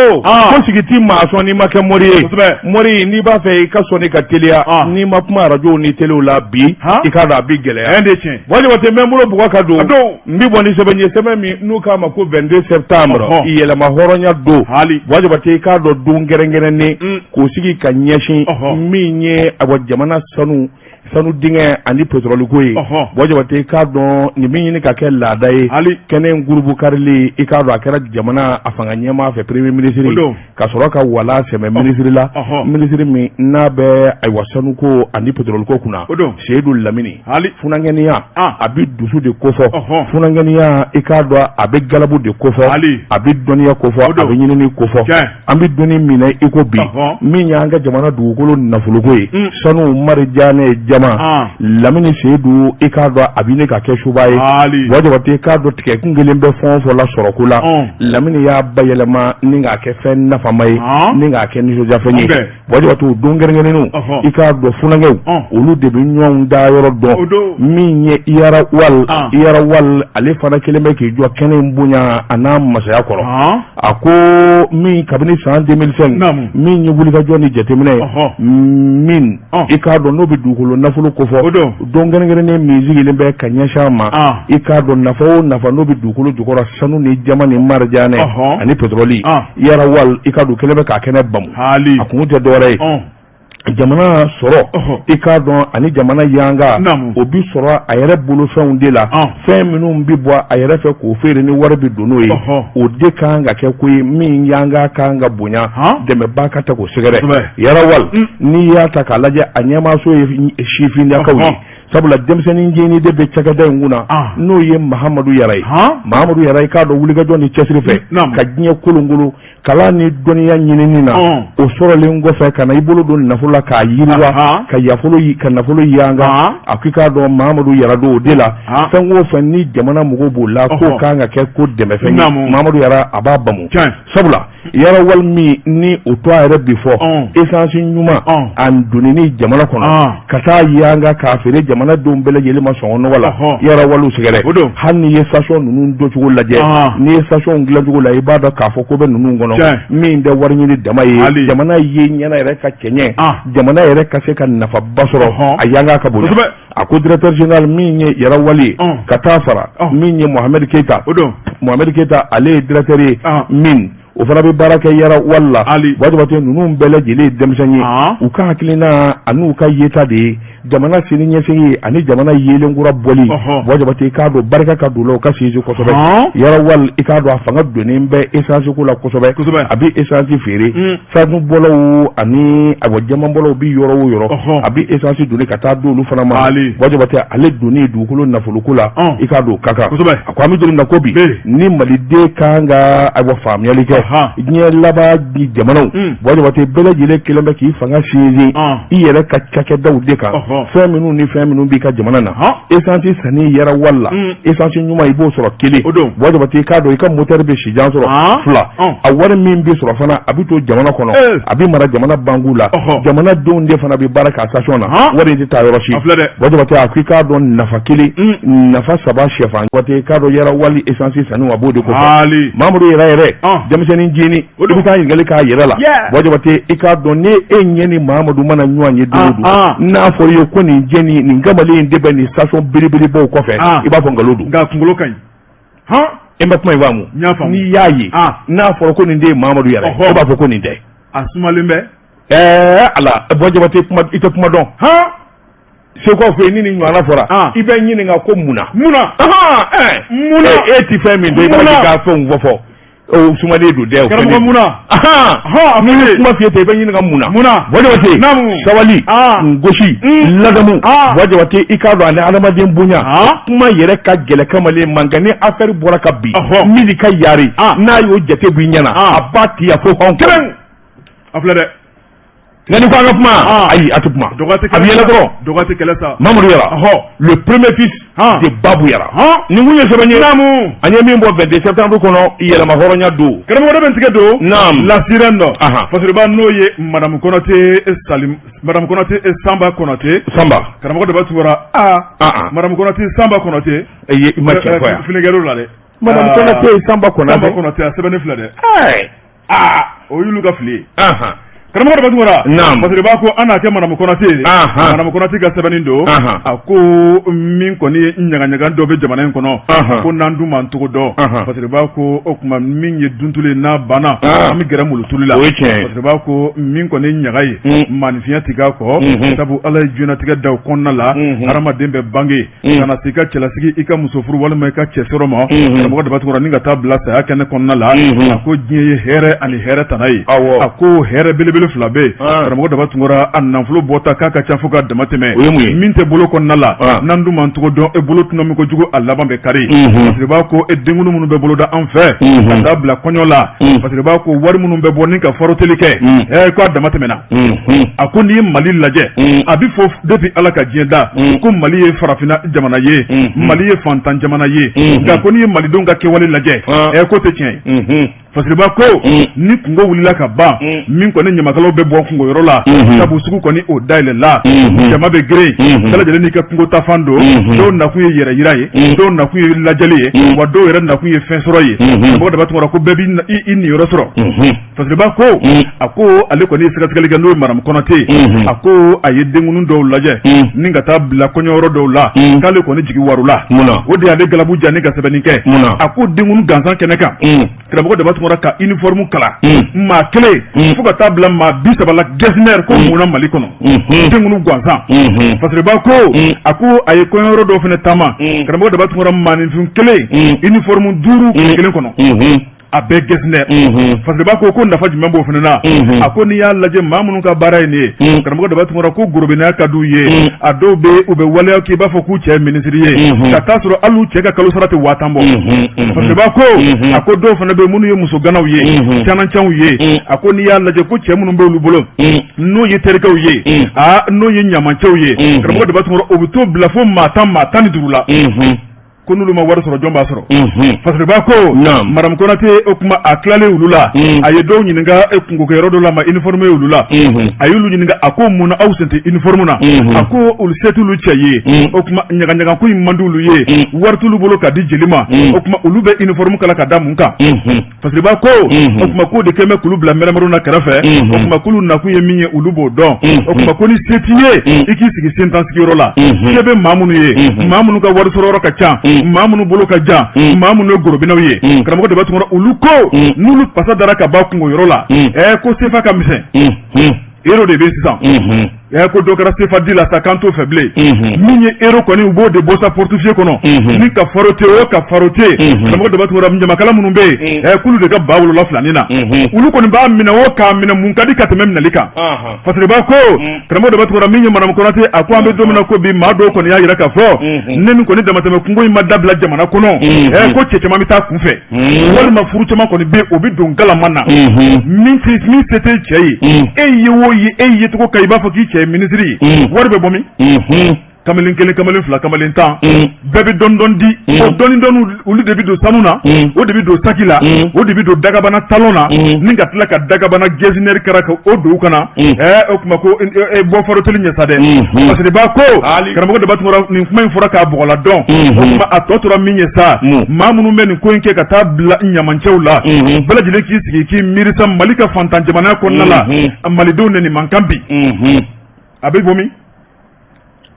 sigi ti maa sɔn n'i ma kɛ mori ye mori n'i b'a fɛ i ka sɔnni ka teliya n'i ma kuma arajow ni telew la bi i k'a dɔn a bi gɛlɛya Bɔjɔbɔjɛ n bɛ n bolo bugɔ ka don n bi bɔ ni sɛbɛn ye sɛbɛn min n'u k'a ma ko 22 septembre yɛlɛma hɔrɔnya don Bɔjɔbɔjɛ i k'a dɔn don gɛrɛngɛrɛnnen k'o sigi ka ɲɛsin min ye jamana sanu dingɛ ani pétrole ko ye Bɔjɔbɔjɛ i k'a dɔn nin min ɲini ka kɛ laada ye kɛnɛ gurubu karili i k'a dɔn a kɛra jamana a fanga ɲɛmaa fɛ premier ministre ka sɔrɔ ka wala sɛmɛ ministre la ministre min n'a bɛ sanuko ani pétrole ko kunna Seyidu Lamini funangɛniya a bɛ dusu de kofɔ funangɛniya i k'a dɔn a bɛ galabu de kofɔ a bɛ dɔnniya kofɔ a bɛ ɲinini kofɔ an bɛ dɔnni minɛ i ko bi min y'an ka jamana dugukolo nafoloko ye sanu Marijanɛ jama Lamini Seyidu i k'a dɔn a bɛ ne ka kɛ suba ye Bɔjɔbɔjɛ i k'a dɔn tigɛ kun kelen bɛ fɛn o fɛn la sɔrɔko la Lamini y'a bayɛlɛma ni k'a kɛ fɛn nafama ye ni k'a kɛ nisɔndiyafɛn ye Bɔjɔbɔjɛ don gɛrɛngɛrɛnnenw i k'a dɔn funakɛw olu de bɛ ɲɔgɔn da yɔrɔ dɔn min ye Iyarawal ale fana kelen bɛ k'i jɔ kɛnɛ in bonya a n'a masaya kɔrɔ a ko min kabini san 2005 min ye wulikajɔ ni jateminɛ min i k'a dɔn n'o bɛ dugukolo nafolo kofɔ don gɛrɛngɛrɛnnen min sigilen bɛ ka ɲɛsin a ma i k'a dɔn nafa o nafa n'o bɛ dugukolo jukɔrɔ sanu ni jama ni Marijanɛ ani pétrole Iyarawal i ka don kelen bɛ k'a kɛnɛ bamu a kun tɛ dɔwɛrɛ ye jamana sɔrɔ i k'a dɔn ani jamana yanga o bi sɔrɔ a yɛrɛ bolo fɛnw de la fɛn minnu bi bɔ a yɛrɛ fɛ k'o feere ni wari bi don n'o ye o de kan ka kɛ ko ye min yanga kan ka bonya dɛmɛba ka ta k'o sɛgɛrɛ Iyarawal n'i y'a ta k'a lajɛ a ɲɛmaaso ye sifinnakaw ye sabula denmisɛnnin jeni de bɛ cakɛda in kunna n'o ye Mahamadu Yara ye Mahamadu Yara i k'a dɔn wulikajɔ ni cɛsiri fɛ ka diɲɛ kolonkolon kalan ni dɔnniya ɲinini na o sɔrɔlen kɔfɛ ka na i bolo don nafolo la k'a yiriwa ka nafolo yanga a ko i k'a dɔn Mahamadu Yara don o de la fɛn o fɛn ni jamana mɔgɔw b'o la k'o kan ka kɛ ko dɛmɛfɛn ye Mahamadu Yara a b'a bamu sabula Iyarawal min ni o to a yɛrɛ bi fɔ essence ɲuman a donni ni jamana kɔnɔ ka taa yanga k'a feere jamana denw bɛɛ lajɛlen ma sɔngɔ nɔgɔ la Iyarawal sɛgɛrɛ hali n'i ye station ninnu dɔcogo lajɛ n'i ye station dilancogo la i b'a dɔn k'a fɔ ko bɛ ninnu kɔnɔ min tɛ wari ɲini dama ye jamana ye ɲɛna yɛrɛ ka kɛɲɛ jamana yɛrɛ ka se ka nafaba sɔrɔ a yanga ka bonya a ko directeur général min ye Iyarawal ye ka taa fara min ye Mohamed Keita ale ye directeur ye min o fana bɛ baara kɛ yara walla wajibate ninnu bɛɛ lajɛlen denmisɛnnin ye u ka hakilina ani ka yeta de ye jamana sini ɲɛsigi ani jamana yelenkura bɔli wajibate k'a don barika ka don la u ka sinsin kosɛbɛ yara wal i k'a don a fanga donnen bɛ essence ko la kosɛbɛ a bɛ essence feere sanu bɔlaw ani jaman bɔlaw bi yɔrɔ o yɔrɔ a bɛ essence donni ka taa d'olu fana ma wajibate ale donni dugukolo nafoloko la i k'a don ka kan a ko an bɛ don na ko bi ni maliden kan ka faamuyali kɛ diɲɛ laban di jamanaw wajibate bɛɛ lajɛlen kelen bɛ k'i fanga sinsin i yɛrɛ ka cakɛdaw de kan fɛn minnu ni fɛn minnu b'i ka jamana na essence sanni yɛrɛ walla essence ɲuman i b'o sɔrɔ kelen wajibate k'a dɔn i ka moteur bɛ sijan sɔrɔ fila a wari min bɛ sɔrɔ fana a bɛ to jamana kɔnɔ a bɛ mara jamana banku la jamanadenw de fana bɛ baara k'a station na wari in tɛ taa yɔrɔ si wajibate a ko i k'a dɔn nafa kelen nafa saba sɛfan wajibate k'a dɔn yɛrɛ wali essence sanni a b'o de kofɔ Mamadou yɛrɛ denmisɛnnin jeni o de bɛ taa ɲininkali k'a yɛrɛ la wajibate i k'a dɔn ni e ɲɛ ni Mamadou mana ɲɔgɔn ye don o don n'a fɔra i ye ko nin jeni nin kamalen in de bɛ nin station belebelebaw kɔfɛ i b'a fɔ nkalon don nka kunkolo ka ɲi e ma kuma in faamu n'i y'a ye n'a fɔra ko nin de ye Mamadou yɛrɛ e b'a fɔ ko nin tɛ a sumalen bɛ ala wajibate i tɛ kuma dɔn seko fɛ ni nin ɲɔgɔnna fɔra i bɛ ɲininka ko munna e ti fɛn min dɔn i b'a k'a fɛnw fɔ sumalen don dɛ karamɔgɔ munna kuma f'i ye ten i bɛ ɲininka munna wajibate sabali gosi ladamu wajibate i k'a dɔn ani adamaden bonya kuma yɛrɛ ka gɛlɛ kamalen mankan ni affaire bɔra ka bin min ka yari n'a y'o jate b'i ɲɛna a b'a tiya fo hɔn kelen a filɛ dɛ nka ni ko an ka kuma ayi a tɛ kuma a bɛ yɛlɛ dɔrɔn Mamadou Yara le premier fils de Babou Yara nin kun ye sɛbɛn ye an ye min bɔ 22 septembre kɔnɔ yɛlɛma hɔrɔnya don karamɔgɔ de bɛ n tigɛ don lasirɛn dɔ fasiriba n'o ye Madame Konate Samba Konate karamɔgɔ de b'a tugura Madame Konate Samba Konate i ma cɛ fɔ yan finikɛlaw la dɛ Madame Konate Samba Konate a sɛbɛnni filɛ dɛ o y'olu ka fili ye karamɔgɔ de b'a tugura parce que b'a ko an n'a kɛ Madame Konate ka sɛbɛnni don a ko min kɔni ye ɲagaɲaga dɔ bɛ jamana in kɔnɔ ko n'an dun m'an cogo dɔn parce que b'a ko o tuma min ye duntulu ye n'a banna an bɛ gɛrɛ molotuli la parce que b'a ko min kɔni ye ɲaga ye maanifinya tɛ k'a kɔ sabu Ala ye diɲɛlatigɛ da o kɔnɔna la hadamaden bɛ bange ka na se i ka cɛlasigi i ka muso furu walima i ka cɛ sɔrɔ ma karamɔgɔ de b'a tugura ni ka taa bila saya kɛnɛ kɔnɔna la a ko diɲɛ ye hɛrɛ ani hɛrɛ tana ye a ko hɛrɛ belebele fila bɛ karamɔgɔ daba tungora a nafolo bɔta k'a ka ca fo ka dama tɛmɛ min tɛ bolo kɔnɔna la n'an dun m'an cogo dɔn e bolo tuna min ko jugu a laban bɛ kari parce que b'a ko e denkunu minnu bɛ bolo da an fɛ ka taa bila kɔɲɔ la parce que b'a ko wari minnu bɛ bɔ ni ka faroteli kɛ ko a dama tɛmɛna a ko n'i ye Mali lajɛ a bɛ fɔ depuis Ala ka diɲɛ da ko Mali ye farafinna jamana ye Mali ye fantan jamana ye nka ko n'i ye malidenw ka kɛwale lajɛ ko tɛ tiɲɛ ye parce que b'a ko ni kungo wulila ka ban min kɔni ɲamakalaw bɛ bɔ kungoyɔrɔ la sabu sugu kɔni o dayɛlɛ la jama bɛ girin bɛɛ lajɛlen n'i ka kungo tafan don dɔw nakun ye yɛrɛ yira ye dɔw nakun ye lajɛli ye wa dɔw yɛrɛ nakun ye fɛn sɔrɔ ye mɔgɔ de b'a tɔgɔ ko bɛɛ b'i i niyɔrɔ sɔrɔ parce que b'a ko a ko ale kɔni ye sɛgɛsɛgɛli kɛ n'o ye Madame Konate a ko a ye denkunu dɔw lajɛ ni ka taa bila kɔɲɔyɔrɔ dɔw la k'ale kɔni jigi waru la o de y'ale galabu ja ni ka sɛbɛnni kɛ a ko denkunu gansan kɛnɛ kan karamɔgɔ de b'a tɔgɔ ka uniforme kala maa kelen fo ka taa bila maa 30 la gestionnaire ko munna Mali kɔnɔ denkunu gansan parce que b'a ko a ko a ye kɔɲɔyɔrɔ dɔw fana taama karamɔgɔ de b'a tɔgɔ maaninfin kelen uniforme 5 kelen kɔnɔ a bɛɛ gestionnaire parce que b'a ko nafa jumɛn b'o fana na a ko n'i y'a lajɛ maa minnu ka baara ye nin ye karamɔgɔ de b'a tɔgɔ ko gorobinɛya ka d'u ye a dɔw bɛ u bɛ waleya k'i b'a fɔ k'u cɛ minisiri ye ka taa sɔrɔ hali u cɛ ka kalo sara tɛ 5000 bɔ parce que b'a ko a ko dɔw fana bɛ minnu ye muso ganaw ye canancanw ye a ko n'i y'a lajɛ ko cɛ minnu bɛ olu bolo n'o ye terikɛw ye n'o ye ɲamancɛw ye karamɔgɔ de b'a tɔgɔ o bɛ t'o bila fo maa 15 la ko n'olu ma wari sɔrɔ jɔn b'a sɔrɔ parce que b'a ko Madame Konate o kuma a tilalen olu la a ye dɔw ɲininka kungokɛyɔrɔ dɔ la ma uniforme ye olu la a y'olu ɲininka a ko mun na aw sen tɛ uniforme na a ko olu se t'olu cɛ ye o kuma ɲagaɲagako in man d'olu ye wari t'olu bolo ka di jeli ma o kuma olu bɛ uniforme kala ka da mun kan parce que b'a ko o kuma k'o de kɛn bɛ k'olu bila mɛrɛmɛrɛw na kɛrɛfɛ o kuma k'olu nakun ye min ye olu b'o dɔn o kuma ko ni se t'i ye i k'i sigi sentan sigiyɔrɔ la se bɛ maa minnu ye maa minnu ka wari sɔrɔ yɔrɔ ka ca maa minnu bolo ka jan maa minnu ye gorobinaw ye karamɔgɔ de b'a tuma olu ko n'olu pasa dara ka b'a kungo yɔrɔ la ko sefa ka misɛn euro de bɛ sisan ko dɔ kɛra sefa di la sa kan t'o fɛ bilen min ye euro kɔni u b'o de bɔ sa portefeuille kɔnɔ ni ka faro tɛ o ka faro tɛ karamɔgɔ de b'a tuma ɲamakala minnu bɛ yen k'olu de ka ba wolola filanin na olu kɔni b'a minɛ o k'a minɛ mun ka di ka tɛmɛ minɛli kan parce que b'a ko karamɔgɔ de b'a tuma min ye Madame Konate a ko an bɛ don min na ko bi maa dɔw kɔni y'a jira k'a fɔ ne min kɔni damatɛmɛ kungo in ma dabila jamana kɔnɔ ko cɛ caman bɛ taa kun fɛ walima furu caman kɔni bɛ o bɛ don galama na min se tɛ cɛ ye e ye o ye e ye cogo ka i b'a fɔ k'i cɛ ye ministre ye wari bɛ bɔ min kamalen kelen kamalen fila kamalen tan bɛɛ bɛ dɔɔni di o dɔɔni olu de bɛ don sanu na o de bɛ don saki la o de bɛ don dagabana talon na ni ka tila ka dagabana gɛzinɛri kɛra ka o don kana o kuma ko bɔ faroteli ɲɛ sa dɛ parce que b'a ko karamɔgɔ de b'a tuma nin kuma in fɔra k'a bɔgɔla dɔn o kuma a tɔ tora min ye sa maa minnu bɛ nin ko in kɛ ka taa bila ɲamancɛw la bɛɛ lajɛlen k'i sigi k'i miirisa Mali ka fantan jamana kɔnɔna la malidenw de nin man kan bi a bɛ bɔ min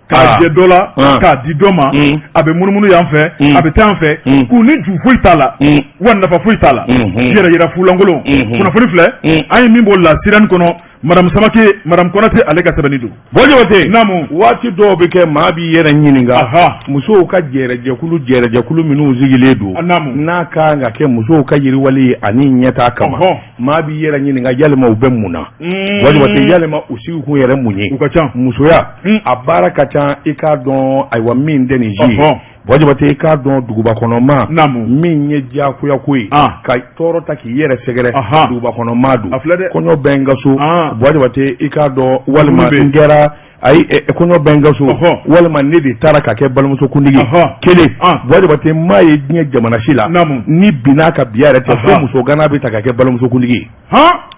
k'a jɛ dɔ la k'a di dɔ ma a bɛ munumunu yan fɛ a bɛ taa yan fɛ k'u ni ju foyi t'a la wa nafa foyi t'a la yɛrɛ yira fulankolon kunnafoni filɛ an ye min b'o la sirani kɔnɔ Madame Samake Madame Konate ale ka sɛbɛnni don Jabate naamu waati dɔw bɛ kɛ maa b'i yɛrɛ ɲininka musow ka jɛrɛjɛkulu minnu sigilen don n'a ka kan ka kɛ musow ka yiriwali ye ani ɲɛtaa kama maa b'i yɛrɛ ɲininka yalima u bɛ mun na Jabate yalima u sigi kun yɛrɛ mun ye u ka ca musoya a baara ka ca i k'a dɔn ayiwa min tɛ nin ji ye Jabate i k'a dɔn duguba kɔnɔmaa min ye diyagoya ko ye ka tɔɔrɔ ta k'i yɛrɛ sɛgɛrɛ duguba kɔnɔmaa don kɔɲɔ bɛ n ka so Jabate i k'a dɔn walima n kɛra ayi kɔɲɔ bɛ n ka so walima ne de taara ka kɛ balimusokuntigi kelen Jabate maa ye diɲɛ jamana si la ni binn'a ka biya yɛrɛ tɛ fo muso gana bɛ ta ka kɛ balimusokuntigi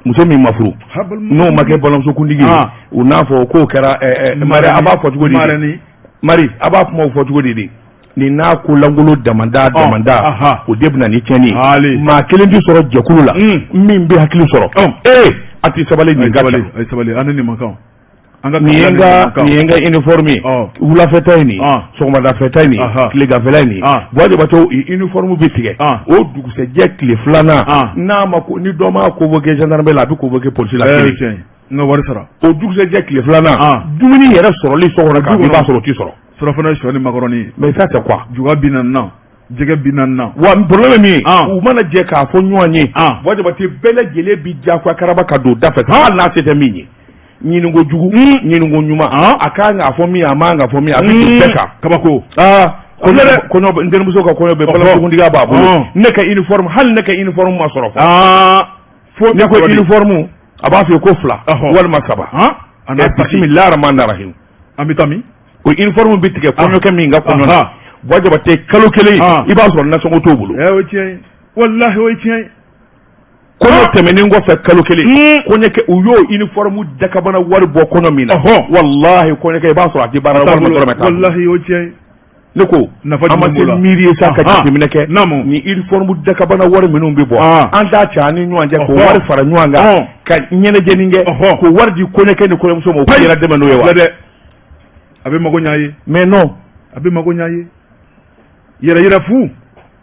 muso min ma furu n'o ma kɛ balimusokuntigi u n'a fɔ k'o kɛra Mari a b'a fɔ cogo di Mari a b'a kuma fɔ cogo di ni n'a ko langolo damanda o de bɛna ni tiɲɛni maa kelen tɛ sɔrɔ jɛkulu la min bɛ hakili sɔrɔ a tɛ sabali nin sabali an ni mankan nin ye n ka uniforme wulafɛta ye nin sɔgɔmadafɛta ye nin tilegafɛla ye nin Jabate uniforme bɛ tigɛ o dugusɛjɛ tile filanan n'a ma ko ni dɔ ma convoqué gendarmerie la a bɛ convoqué police la n ka wari sara o dugusɛjɛ tile filanan dumuni yɛrɛ sɔrɔli so kɔnɔ k'a i b'a sɔrɔ o tɛ sɔrɔ surafana sɔ ni makɔrɔni mais ça c'est quoi juga 40 jɛgɛ 40 wa problème min u mana jɛ k'a fɔ ɲɔgɔn ye Jabate bɛɛ lajɛlen bi diyagoya karaba ka don da fɛ hali n'a se tɛ min ye ɲininko jugu ɲininko ɲuman a kan k'a fɔ min a man kan ka fɔ min a bɛ bɛɛ kan kabako kɔɲɔ ntɛnɛmuso ka kɔɲɔ bɛ balimamusokuntigiya b'a bolo ne ka uniforme hali ne ka uniforme ma sɔrɔ fɔ ne ko uniforme a b'a fɔ ko 2 walima 3 bisimilahi rahmani rahim an bɛ taa min o uniforme bɛ tigɛ kɔɲɔkɛ min ka kɔɲɔ na Jabate kalo kelen i b'a sɔrɔ nasɔngɔ t'o bolo o ye tiɲɛ ye walahi o ye tiɲɛ ye kɔɲɔ tɛmɛnen kɔfɛ kalo kelen kɔɲɔkɛ u y'o uniforme dakabana wari bɔ kɔɲɔ min na walahi kɔɲɔkɛ i b'a sɔrɔ a tɛ baara la walima dɔrɔmɛ t'a bolo walahi o ye tiɲɛ ye ne ko an ma se miiri ye sa ka jateminɛ kɛ ni uniforme dakabana wari minnu bɛ bɔ an t'a cɛ an ni ɲɔgɔn cɛ k'o wari fara ɲɔgɔn kan ka ɲɛnajɛnin kɛ k'o wari di kɔɲɔkɛ ni kɔɲɔmuso ma u ka yɛrɛ dɛmɛ n'o ye wa a bɛ mago ɲa ye mais non a bɛ mago ɲa ye yɛrɛ yɛrɛ fu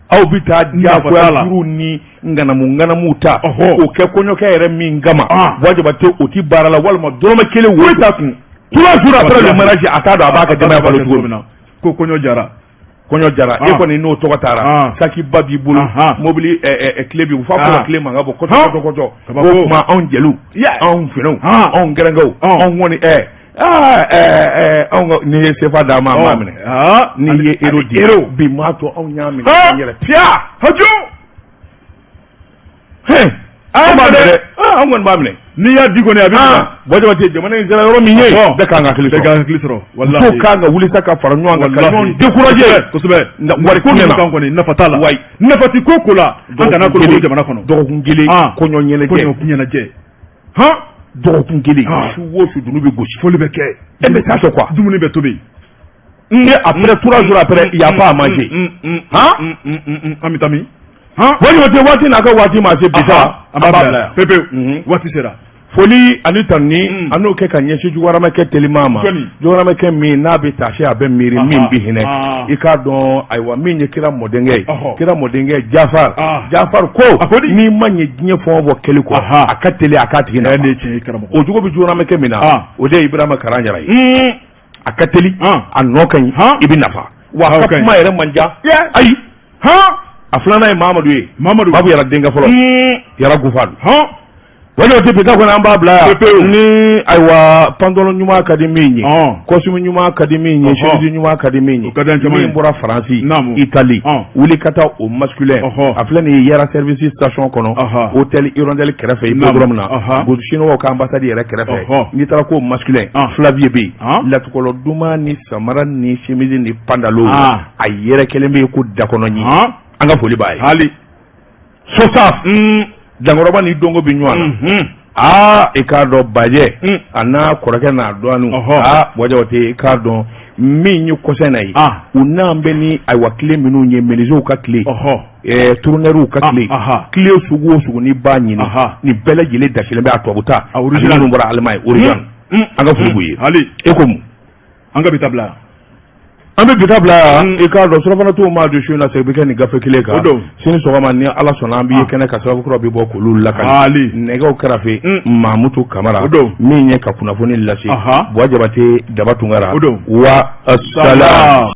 aw bɛ taa diyagoya juru ni ŋanamu ta o kɛ kɔɲɔkɛ yɛrɛ min kama Jabate o tɛ baara la walima dɔrɔmɛ kelen wo t'a kun trois jours après le mariage a t'a dɔn a b'a ka denbaya balo cogo min na ko kɔɲɔ jara e kɔni n'o tɔgɔ taara sakiba b'i bolo mobili tile b'i fa fɔra tile mankan bɔ kɔtɔ o kuma anw jeliw anw finɛw anw gɛrɛnkɛw anw kɔni anw ni ye sefa d'a ma an b'a minɛ ni ye euro di bi maa to anw y'a minɛ an yɛrɛ haju an kɔni b'a minɛ n'i y'a di kɔni a bɛ Jabate jamana in sera yɔrɔ min ye bɛɛ kan ka hakili sɔrɔ fo kan ka wuli sa ka fara ɲɔgɔn kan ka ɲɔgɔn décourager kosɛbɛ wari ko nana kan kɔni nafa t'a la nafa ti ko la an kana ko jamana kɔnɔ dɔgɔkun kelen kɔɲɔ ɲɛnajɛ dɔgɔkun kelen su o su dumuni bɛ gosi foli bɛ kɛ e bɛ taa fɛ quoi dumuni bɛ tobi après 3 jours après il y a pas à manger an bɛ taa min Jabate waati n'a ka waati ma se bi sa an b'a bila pepewu waati sera foli ani tanni an'o kɛ ka ɲɛsin Jukɔrɔmɛkɛ telima ma Jukɔrɔmɛkɛ min n'a bɛ taasi a bɛ miiri min bi hinɛ i k'a dɔn ayiwa min ye kira mɔdenkɛ kira mɔdenkɛ Jafar ko n'i ma ɲɛ diɲɛ fɛn o fɛn kɛli kɔ a ka teli a k'a tigi nafa o jogo bɛ Jukɔrɔmɛkɛ min na o de ye Ibrahima Karanjara ye a ka teli a nɔ ka ɲi i bɛ nafa wa a ka kuma yɛrɛ man diya ayi a filanan ye Mamadu ye Babu yɛrɛ denkɛ fɔlɔ yɛrɛ Gufadu wali o tɛ bi kɔni an b'a bila ni ayiwa pantalon ɲuman ka di min ye costume ɲuman ka di min ye chemise ɲuman ka di min ye min bɔra Faransi Itali wuli ka taa o masculin a filɛ nin ye Yara service station kɔnɔ hôtel Hirondelle kɛrɛfɛ hippodrome na Chinois ka ambassade yɛrɛ kɛrɛfɛ n'i taara ko masculin Flavie bɛ yen latukɔlɔ duman ni samara ni chemise ni pantalon a yɛrɛ kelen bɛ yen ko dakɔnɔ ɲi an ka foli b'a ye hali Sosa Jankɔrɔba ni dongo bi ɲɔgɔn na i k'a dɔn bajɛ a n'a kɔrɔkɛ n'a dɔgɔninw wajɛ o tɛ i k'a dɔn min ye kɔsɛn na ye u n'an bɛ ni ayiwa tile minnu ye menuisiers ka tile tourneurs ka tile sugu o sugu ni b'a ɲini ni bɛɛ lajɛlen da kelen bɛ a tubabu ta original minnu bɔra Allemagne original an ka foli b'u ye hali e ko mun an ka bi tabila an bɛ bi tabila i k'a dɔn surafana t'o maa don su in na se bɛ kɛ nin gafe kelen kan sini sɔgɔma ni Ala sɔnna an b'i ye kɛnɛ ka sababu kura bɛ bɔ k'olu lakali nɛgɛw kɛrɛfɛ Mamutu Kamara min ye ka kunnafoni lase Buwa Jabate Daba Tunkara wa assalam.